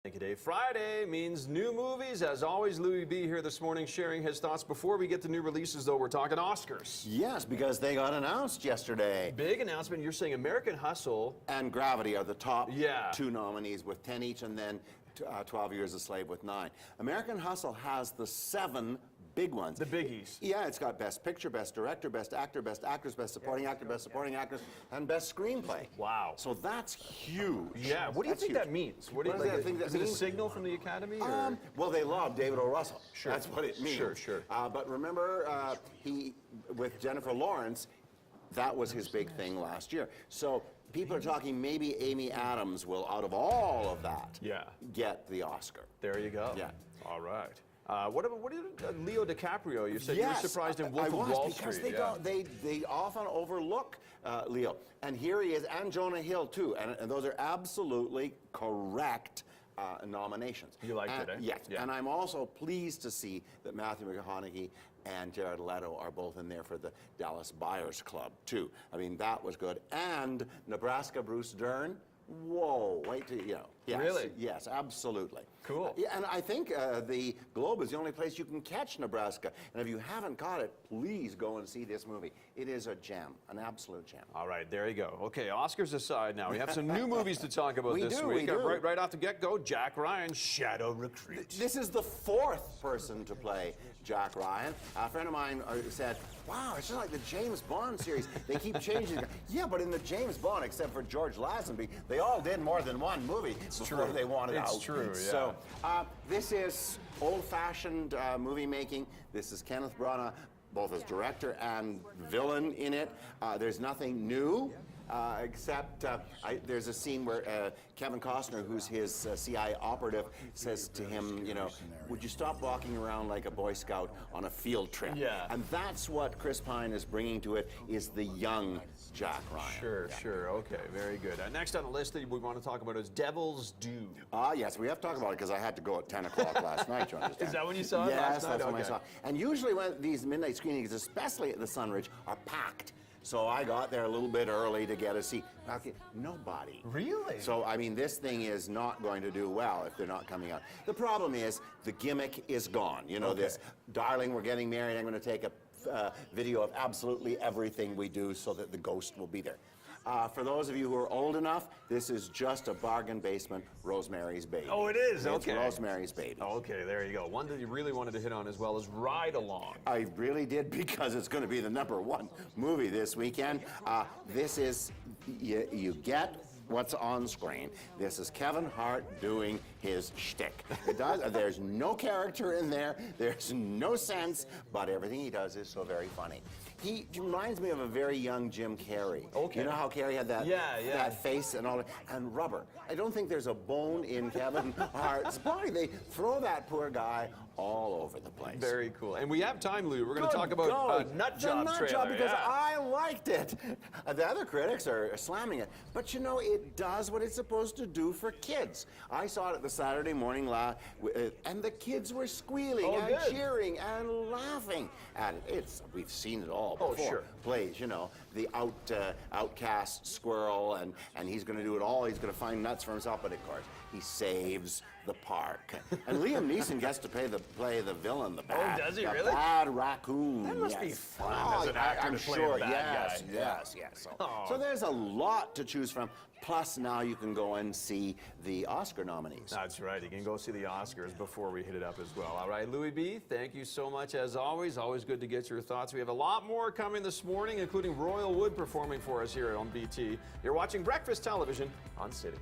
Thank you, Dave. Friday means new movies. As always, Louis B. here this morning sharing his thoughts. Before we get to new releases, though, we're talking Oscars. Yes, because they got announced yesterday. Big announcement. You're saying American Hustle And Gravity are the top Yeah. two nominees with 10 each, and then 12 Years a Slave with 9. American Hustle has the 7 big ones. The biggies. Yeah, it's got Best Picture, Best Director, Best Actor, Best Actress, Best Supporting Actor, Best Supporting Actress, and Best Screenplay. Wow. So that's huge. Yeah. What do you That's think huge. that means? What do you What does that think that is it a means? signal from the Academy? Or? Well, they love David O. Russell. Sure. That's what it means. Sure. But remember, he with Jennifer Lawrence, that was his big thing last year. So people are talking maybe Amy Adams will, out of all of that, get the Oscar. There you go. Yeah. All right. What did Leo DiCaprio? You said you were surprised in Wolf of Wall Street. Because they often overlook Leo. And here he is, and Jonah Hill, too. And those are absolutely correct nominations. You liked it, eh? Yes. Yeah. And I'm also pleased to see that Matthew McConaughey and Jared Leto are both in there for the Dallas Buyers Club, too. I mean, that was good. And Nebraska Bruce Dern. Whoa, wait till you know. Yes, Really? Yes, absolutely. Cool. Yeah, and I think the Globe is the only place you can catch Nebraska. And if you haven't caught it, please go and see this movie. It is a gem, an absolute gem. All right, there you go. Okay, Oscars aside now. We have some new movies to talk about We this do, week. we do. Right off the get-go, Jack Ryan, Shadow Recruit. This is the 4th person to play Jack Ryan. A friend of mine said, wow, it's just like the James Bond series. They keep changing it. Yeah, but in the James Bond, except for George Lazenby, they all did more than one movie before they wanted out. It's true, yeah. So this is old-fashioned movie making. This is Kenneth Branagh, both as director and villain in it. There's nothing new. Except there's a scene where Kevin Costner, who's his CIA operative, says to him, you know, would you stop walking around like a Boy Scout on a field trip? Yeah. And that's what Chris Pine is bringing to it, is the young Jack Ryan. Sure. Okay, very good. Next on the list that we want to talk about is Devil's Due. Yes, we have to talk about it because I had to go at 10 o'clock last night, you understand? Is that when you saw it last night? Yes, that's when I saw it. And usually when these midnight screenings, especially at the Sunridge, are packed. So I got there a little bit early to get a seat. Okay, nobody. Really? So, I mean, this thing is not going to do well if they're not coming out. The problem is the gimmick is gone. You know, this, darling, we're getting married, I'm going to take a video of absolutely everything we do so that the ghost will be there. For those of you who are old enough, this is just a bargain basement Rosemary's Baby. Oh, it is? It's Okay. Rosemary's Baby. Okay, there you go. One that you really wanted to hit on as well is Ride Along. I really did, because it's going to be the #1 movie this weekend. This is, you get what's on screen. This is Kevin Hart doing his shtick. There's no character in there. There's no sense, but everything he does is so very funny. He reminds me of a very young Jim Carrey. Okay. You know how Carrey had that, that face and all that? And rubber. I don't think there's a bone in Kevin Hart's body. They throw that poor guy all over the place. Very cool. And we have time, Lou. We're going to talk about Nut Job the Nut trailer. Job, because I liked it. The other critics are slamming it. But you know, it does what it's supposed to do for kids. I saw it at the Saturday morning and the kids were squealing and cheering and laughing at it. We've seen it all before. Oh, sure. Plays, you know, the outcast squirrel, and he's going to do it all. He's going to find nuts for himself, but of course, he saves the park. And Liam Neeson gets to play the villain, the bad, does he the really? bad raccoon. That must be fun as an actor I'm to play sure. a bad guy. Yes. So there's a lot to choose from. Plus, now you can go and see the Oscar nominees. That's right. You can go see the Oscars before we hit it up as well. All right, Louis B., thank you so much as always. Always good to get your thoughts. We have a lot more coming this morning, including Royal Wood performing for us here on BT. You're watching Breakfast Television on City.